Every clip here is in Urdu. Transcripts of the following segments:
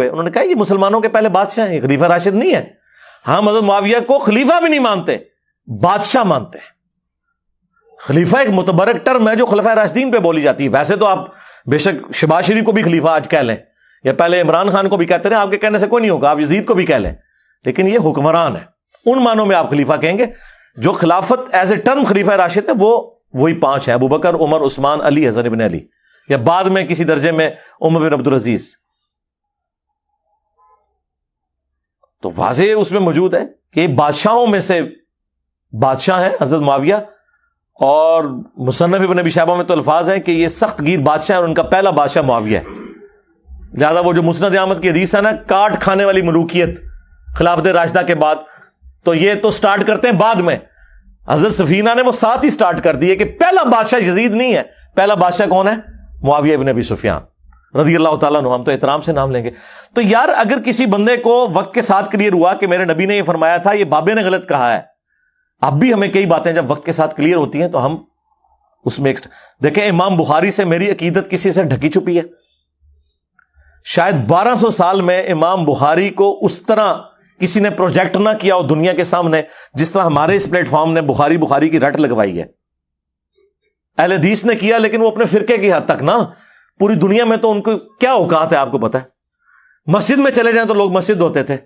انہوں نے کہا یہ مسلمانوں کے پہلے بادشاہ ہیں، یہ خلیفہ راشد نہیں ہے. ہم حضرت معاویہ کو خلیفہ بھی نہیں مانتے، بادشاہ مانتے ہیں. خلیفہ ایک متبرک ٹرم ہے جو خلفائے راشدین پہ بولی جاتی ہے. ویسے تو آپ بے شک شہباز شریف کو بھی خلیفہ آج کہہ لیں، یا پہلے عمران خان کو بھی کہتے رہے، آپ کے کہنے سے کوئی نہیں ہوگا، آپ یزید کو بھی کہہ لیں، لیکن یہ حکمران ہے. ان معنوں میں آپ خلیفہ کہیں گے. جو خلافت ایز اے ٹرم خلیفہ راشد ہے وہ وہی 5 ہیں: ابو بکر، عمر، عثمان، علی، حسن ابن علی، یا بعد میں کسی درجے میں عمر بن عبد العزیز. تو واضح اس میں موجود ہے کہ بادشاہوں میں سے بادشاہ ہیں حضرت معاویہ. اور مصنف ابن ابی شیبہ میں تو الفاظ ہیں کہ یہ سخت گیر بادشاہ ہیں اور ان کا پہلا بادشاہ معاویہ ہے. لہذا وہ جو مسند احمد کی حدیث ہے نا، کاٹ کھانے والی ملوکیت خلافت راشدہ کے بعد، تو یہ تو سٹارٹ کرتے ہیں بعد میں. حضرت سفینہ نے وہ ساتھ ہی سٹارٹ کر دی ہے کہ پہلا بادشاہ یزید نہیں ہے، پہلا بادشاہ کون ہے؟ معاویہ ابن ابی سفیان رضی اللہ تعالیٰ عنہ. ہم تو احترام سے نام لیں گے. تو یار اگر کسی بندے کو وقت کے ساتھ کلیئر ہوا کہ میرے نبی نے یہ فرمایا تھا، یہ بابے نے غلط کہا ہے، اب بھی ہمیں کئی باتیں جب وقت کے ساتھ کلیئر ہوتی ہیں تو ہم اس میں دیکھیں امام بخاری سے میری عقیدت کسی سے ڈھکی چھپی ہے؟ شاید 1200 سال میں امام بخاری کو اس طرح کسی نے پروجیکٹ نہ کیا ہو دنیا کے سامنے جس طرح ہمارے اس پلیٹ فارم نے بخاری کی رٹ لگوائی ہے. اہل حدیث نے کیا لیکن وہ اپنے فرقے کی حد تک نا، پوری دنیا میں تو ان کو کیا اوقات ہے آپ کو پتا ہے. مسجد میں چلے جائیں تو لوگ مسجد ہوتے تھے،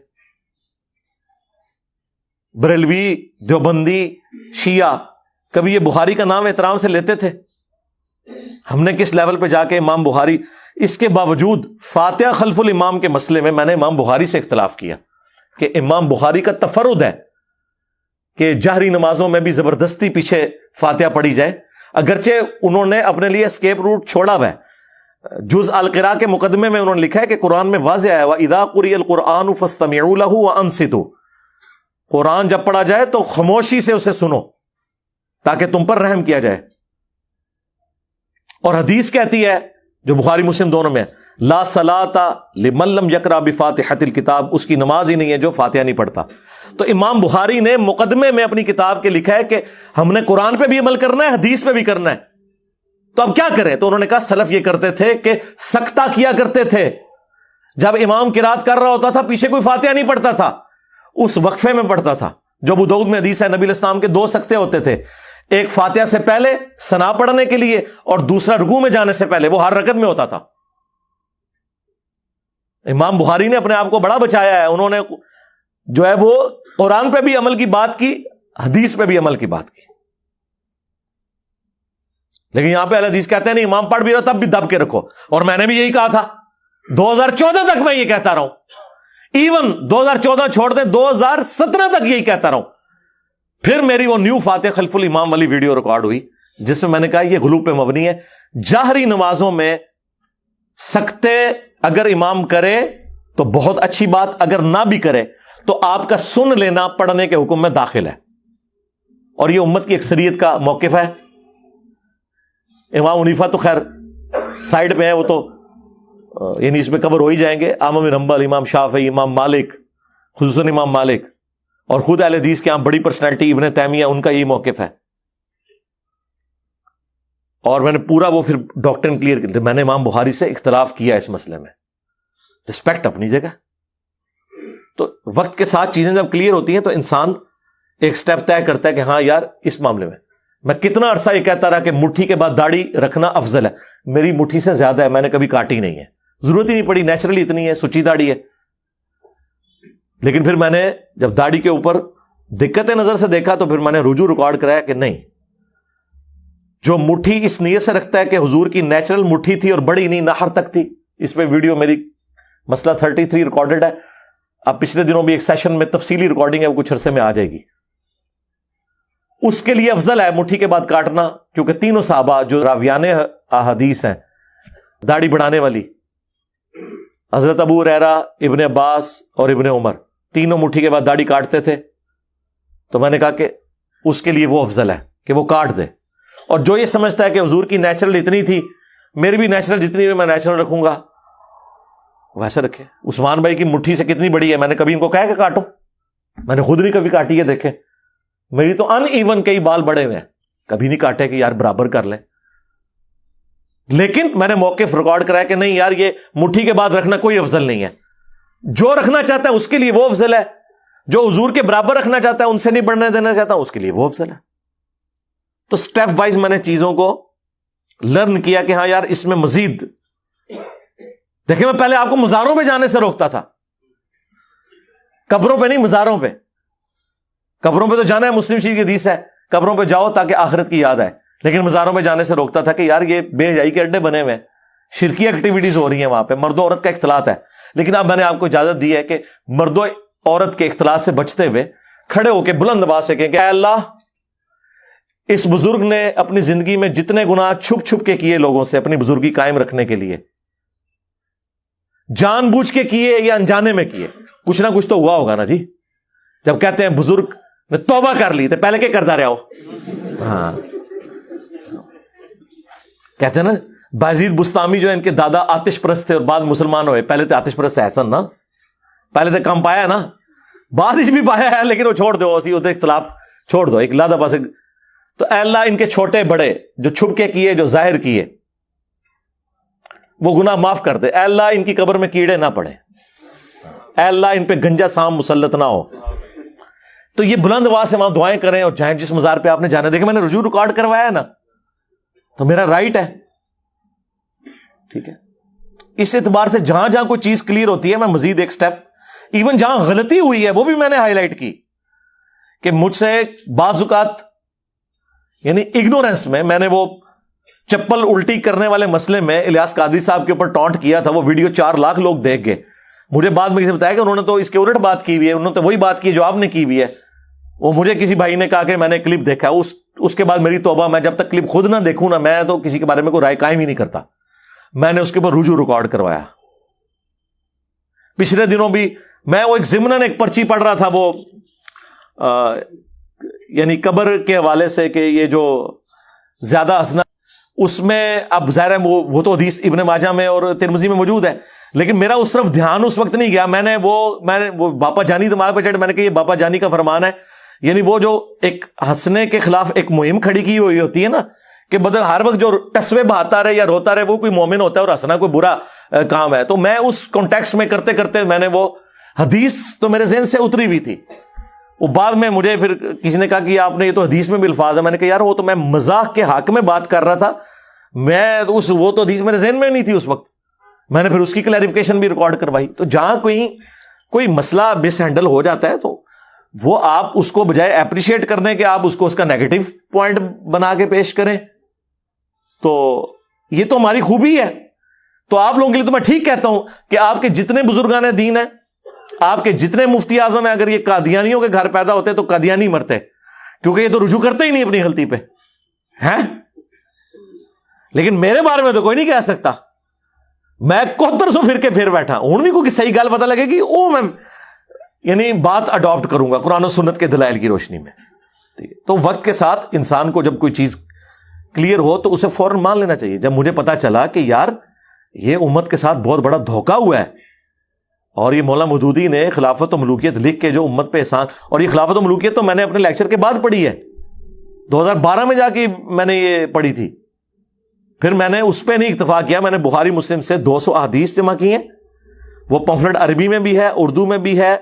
بریلوی، دیوبندی، شیعہ، کبھی یہ بخاری کا نام احترام سے لیتے تھے؟ ہم نے کس لیول پہ جا کے امام بخاری، اس کے باوجود فاتحہ خلف الامام کے مسئلے میں میں نے امام بخاری سے اختلاف کیا کہ امام بخاری کا تفرد ہے کہ جہری نمازوں میں بھی زبردستی پیچھے فاتحہ پڑھی جائے، اگرچہ انہوں نے اپنے لیے اسکیپ روٹ چھوڑا ہوا ہے. جز القراء کے مقدمے میں انہوں نے لکھا ہے کہ قرآن میں واضح آیا وَإِذَا قُرِئَ الْقُرْآنُ فَاسْتَمِعُوا لَهُ وَأَنصِتُوا، قرآن جب پڑھا جائے تو خاموشی سے اسے سنو تاکہ تم پر رحم کیا جائے. اور حدیث کہتی ہے جو بخاری مسلم دونوں میں لا صلاۃ لمن لم یقرأ بفاتحۃ الکتاب، اس کی نماز ہی نہیں ہے جو فاتحہ نہیں پڑھتا. تو امام بخاری نے مقدمے میں اپنی کتاب کے لکھا ہے کہ ہم نے قرآن پہ بھی عمل کرنا ہے، حدیث پہ بھی کرنا ہے. تو اب کیا کریں؟ تو انہوں نے کہا سلف یہ کرتے تھے کہ سکتہ کیا کرتے تھے. جب امام قرات کر رہا ہوتا تھا پیچھے کوئی فاتحہ نہیں پڑھتا تھا، اس وقفے میں پڑھتا تھا. جو ابو داؤد میں حدیث ہے نبی علیہ السلام کے 2 سکتے ہوتے تھے، ایک فاتحہ سے پہلے ثنا پڑھنے کے لیے اور دوسرا رکوع میں جانے سے پہلے، وہ ہر رکعت میں ہوتا تھا. امام بخاری نے اپنے آپ کو بڑا بچایا ہے. انہوں نے جو ہے وہ قرآن پہ بھی عمل کی بات کی، حدیث پہ بھی عمل کی بات کی. لیکن یہاں پہ اہل حدیث کہتے ہیں نہیں، امام پڑھ بھی رہا تب بھی دب کے رکھو. اور میں نے بھی یہی کہا تھا 2014 تک میں یہ کہتا رہا ہوں، ایون 2014 چھوڑ دیں 2017 تک یہی کہتا رہا ہوں. پھر میری وہ نیو فاتح خلف الامام والی ویڈیو ریکارڈ ہوئی جس میں میں نے کہا یہ غلو پہ مبنی ہے. جہری نمازوں میں سکتے اگر امام کرے تو بہت اچھی بات، اگر نہ بھی کرے تو آپ کا سن لینا پڑھنے کے حکم میں داخل ہے، اور یہ امت کی اکثریت کا موقف ہے. امام حنیفہ تو خیر سائڈ پہ ہے، وہ تو یعنی اس میں کور ہو ہی جائیں گے. احمد بن حنبل، امام شافعی، امام مالک، خصوصاً امام مالک، اور خود اہل حدیث کے بڑی پرسنالٹی ابن تیمیہ، ان کا یہی موقف ہے. اور میں نے پورا وہ پھر ڈاکٹرن کلیئر کیا. میں نے امام بخاری سے اختلاف کیا اس مسئلے میں، رسپیکٹ اپنی جگہ. تو وقت کے ساتھ چیزیں جب کلیئر ہوتی ہیں تو انسان ایک سٹیپ طے کرتا ہے کہ ہاں یار اس معاملے میں کتنا عرصہ یہ کہتا رہا کہ مٹھی کے بعد داڑھی رکھنا افضل ہے. میری مٹھی سے زیادہ ہے، میں نے کبھی کاٹی نہیں ہے، ضرورت ہی نہیں پڑی، نیچرلی اتنی ہے، سچی داڑھی ہے. لیکن پھر میں نے جب داڑھی کے اوپر دقت نظر سے دیکھا تو پھر میں نے رجوع ریکارڈ کرایا کہ نہیں، جو مٹھی اس نیت سے رکھتا ہے کہ حضور کی نیچرل مٹھی تھی اور بڑی نہیں، نہر تک تھی. اس پہ ویڈیو میری مسئلہ 33 ریکارڈڈ ہے. اب پچھلے دنوں بھی ایک سیشن میں تفصیلی ریکارڈنگ ہے، وہ کچھ عرصے میں آ جائے گی. اس کے لیے افضل ہے مٹھی کے بعد کاٹنا، کیونکہ تینوں صحابہ جو راویان احادیث ہیں داڑھی بڑھانے والی، حضرت ابو ہریرہ، ابن عباس اور ابن عمر، تینوں مٹھی کے بعد داڑھی کاٹتے تھے. تو میں نے کہا کہ اس کے لیے وہ افضل ہے کہ وہ کاٹ دے. اور جو یہ سمجھتا ہے کہ حضور کی نیچرل اتنی تھی، میری بھی نیچرل جتنی ہوئی میں نیچرل رکھوں گا، ویسے رکھے. عثمان بھائی کی مٹھی سے کتنی بڑی ہے، میں نے کبھی ان کو کہا کہ کاٹو، میں نے خود نہیں کبھی کاٹی ہے. دیکھیں میری تو ان ایون کئی بال بڑے ہوئے ہیں، کبھی نہیں کاٹے کہ یار برابر کر لیں. لیکن میں نے موقف ریکارڈ کرایا کہ نہیں یار یہ مٹھی کے بعد رکھنا کوئی افضل نہیں ہے. جو رکھنا چاہتا ہے اس کے لیے وہ افضل ہے, جو حضور کے برابر رکھنا چاہتا ہے, ان سے نہیں بڑھنے دینا چاہتا, اس کے لیے وہ افضل ہے. تو سٹیپ وائز میں نے چیزوں کو لرن کیا کہ ہاں یار اس میں مزید. دیکھیں میں پہلے آپ کو مزاروں پہ جانے سے روکتا تھا, قبروں پہ نہیں, مزاروں پہ. قبروں پہ تو جانا ہے, مسلم شریف کی حدیث ہے قبروں پہ جاؤ تاکہ آخرت کی یاد آئے, لیکن مزاروں پہ جانے سے روکتا تھا کہ یار یہ بے حیائی کے اڈے بنے ہوئے ہیں, شرکی ایکٹیویٹیز ہو رہی ہیں وہاں پہ, مرد و عورت کا اختلاط ہے. لیکن اب میں نے آپ کو اجازت دی ہے کہ مرد و عورت کے اختلاط سے بچتے ہوئے کھڑے ہو کے بلند آواز سے کہیں کہ اے اللہ, اس بزرگ نے اپنی زندگی میں جتنے گناہ چھپ چھپ کے کیے لوگوں سے اپنی بزرگی قائم رکھنے کے لیے, جان بوجھ کے کیے یا انجانے میں کیے, کچھ نہ کچھ تو ہوا ہوگا نا جی. جب کہتے ہیں بزرگ نے توبہ کر لی تو پہلے کیا کرتا رہا ہو. ہاں کہتے ہیں نا بازید بستامی جو ہے ان کے دادا آتش پرست تھے اور بعد مسلمان ہوئے, پہلے تو آتش پرست احسن نا, پہلے تو کم پایا نا, بعد بھی پایا ہے, لیکن وہ چھوڑ دو, اسی اختلاف چھوڑ دو, ایک لادہ پاس. تو اے اللہ ان کے چھوٹے بڑے جو چھپ کے کیے جو ظاہر کیے وہ گناہ معاف کر دے. اے اللہ ان کی قبر میں کیڑے نہ پڑے, اے اللہ ان پہ گنجا سام مسلط نہ ہو. تو یہ بلند آواز سے وہاں دعائیں کریں اور جائیں جس مزار پہ آپ نے جانا. دیکھیں میں نے رجوع ریکارڈ کروایا ہے نا, تو میرا رائٹ ہے, ٹھیک ہے. اس اعتبار سے جہاں جہاں کوئی چیز کلیئر ہوتی ہے میں مزید ایک سٹیپ, ایون جہاں غلطی ہوئی ہے وہ بھی میں نے ہائی لائٹ کی کہ مجھ سے بعض اوقات یعنی اگنورینس میں نے وہ چپل الٹی کرنے والے مسئلے میں الیاس قادری صاحب کے اوپر ٹونٹ کیا تھا, وہ ویڈیو 4 لاکھ لوگ دیکھ گئے. مجھے بعد میں کسی بتایا کہ انہوں نے تو اس کے الٹ بات کی ہوئی ہے, انہوں نے تو وہی بات کی جو آپ نے کی ہوئی ہے. وہ مجھے کسی بھائی نے کہا کہ میں نے کلپ دیکھا, اس کے بعد میری توبہ, میں جب تک کلپ خود نہ دیکھوں نا میں تو کسی کے بارے میں کوئی رائے قائم ہی نہیں کرتا. میں نے اس کے اوپر رجوع ریکارڈ کروایا. پچھلے دنوں بھی میں وہ ایک ضمناً ایک پرچی پڑھ رہا تھا, وہ یعنی قبر کے حوالے سے کہ یہ جو زیادہ ہنسنا, اس میں اب ظاہر ہے وہ تو حدیث ابن ماجہ میں اور ترمذی میں موجود ہے, لیکن میرا اس طرف دھیان اس وقت نہیں گیا. میں نے وہ باپا جانی دماغ پہ چڑھ, میں نے کہا یہ باپا جانی کا فرمان ہے, یعنی وہ جو ایک ہنسنے کے خلاف ایک مہم کھڑی کی ہوئی ہوتی ہے نا, کہ بدل ہر وقت جو ٹسوے بہاتا رہے یا روتا رہے وہ کوئی مومن ہوتا ہے اور ہنسنا کوئی برا کام ہے. تو میں اس کانٹیکسٹ میں کرتے کرتے میں نے وہ حدیث تو میرے ذہن سے اتری ہوئی تھی. وہ بعد میں مجھے پھر کسی نے کہا کہ آپ نے یہ تو حدیث میں بھی الفاظ ہے. میں نے کہا یار وہ تو میں مزاح کے حق میں بات کر رہا تھا, میں وہ تو حدیث میرے ذہن میں نہیں تھی اس وقت. میں نے پھر اس کی کلیریفیکیشن بھی ریکارڈ کروائی. تو جہاں کوئی مسئلہ مس ہینڈل ہو جاتا ہے تو وہ آپ اس کو بجائے اپریشیٹ کرنے کے آپ اس کو اس کا نیگیٹو پوائنٹ بنا کے پیش کریں, تو یہ تو ہماری خوبی ہے. تو آپ لوگوں کے لیے تو میں ٹھیک کہتا ہوں کہ آپ کے جتنے بزرگان دین ہیں, آپ کے جتنے مفتی اعظم ہیں, اگر یہ قادیانیوں کے گھر پیدا ہوتے تو قادیانی مرتے, کیونکہ یہ تو رجوع کرتے ہی نہیں اپنی غلطی پہ ہیں. لیکن میرے بارے میں تو کوئی نہیں کہہ سکتا, میں 7100 فرقے پھر بیٹھا ہوں, بھی کوئی صحیح گل پتہ لگے گی وہ میں یعنی بات اڈاپٹ کروں گا قرآن و سنت کے دلائل کی روشنی میں. تو وقت کے ساتھ انسان کو جب کوئی چیز کلیئر ہو تو اسے فوراً مان لینا چاہیے. جب مجھے پتا چلا کہ یار یہ امت کے ساتھ بہت بڑا دھوکہ ہوا ہے, اور یہ مولانا مودودی نے خلافت و ملوکیت لکھ کے جو امت پہ احسان, اور یہ خلافت و ملوکیت تو میں نے اپنے لیکچر کے بعد پڑھی ہے, 2012 میں جا کے میں نے یہ پڑھی تھی. پھر میں نے اس پہ نہیں اکتفا کیا, میں نے بخاری مسلم سے 200 احادیث جمع کی ہیں. وہ پمفلٹ عربی میں بھی ہے, اردو میں بھی ہے,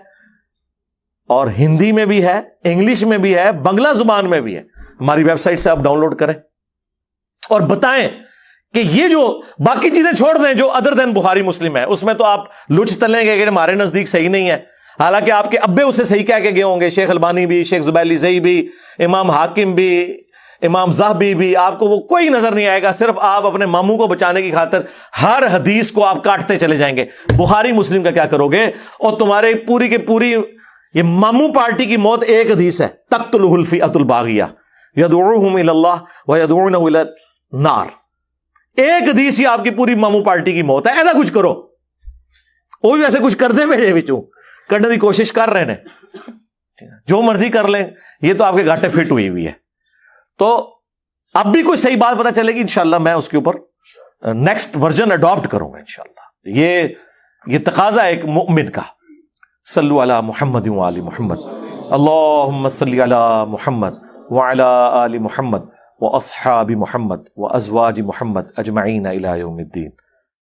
اور ہندی میں بھی ہے, انگلش میں بھی ہے, بنگلہ زبان میں بھی ہے. ہماری ویب سائٹ سے آپ ڈاؤن لوڈ کریں اور بتائیں کہ یہ جو باقی چیزیں چھوڑ دیں جو ادر دین بخاری مسلم ہے, اس میں تو آپ لچ تلیں گے کہ ہمارے نزدیک صحیح نہیں ہے, حالانکہ آپ کے ابے اسے صحیح کہہ کے گئے ہوں گے. شیخ البانی بھی, شیخ زبیلی زئی بھی, امام حاکم بھی, امام زاہبی بھی, آپ کو وہ کوئی نظر نہیں آئے گا. صرف آپ اپنے ماموں کو بچانے کی خاطر ہر حدیث کو آپ کاٹتے چلے جائیں گے. بخاری مسلم کا کیا کرو گے؟ اور تمہارے پوری کے پوری یہ ماموں پارٹی کی موت ایک حدیث ہے, تقتلہ الفئۃ الباغیہ یدعوہم الی اللہ ویدعونہ الی النار. ایک حدیث ہی آپ کی پوری ماموں پارٹی کی موت ہے. ایسا کچھ کرو, وہ بھی ویسے کچھ کر دیں میرے بچوں, کرنے کی کوشش کر رہے ہیں, جو مرضی کر لیں, یہ تو آپ کے گھاٹے فٹ ہوئی ہے. تو اب بھی کوئی صحیح بات پتہ چلے گی انشاءاللہ میں اس کے اوپر نیکسٹ ورژن اڈاپٹ کروں گا انشاءاللہ. یہ تقاضا ہے ایک مؤمن کا. صلو علی محمد وآل محمد, اللہم صلی علی محمد وعلی آل محمد واصحاب محمد وازواج محمد اجمعین الی یوم الدین.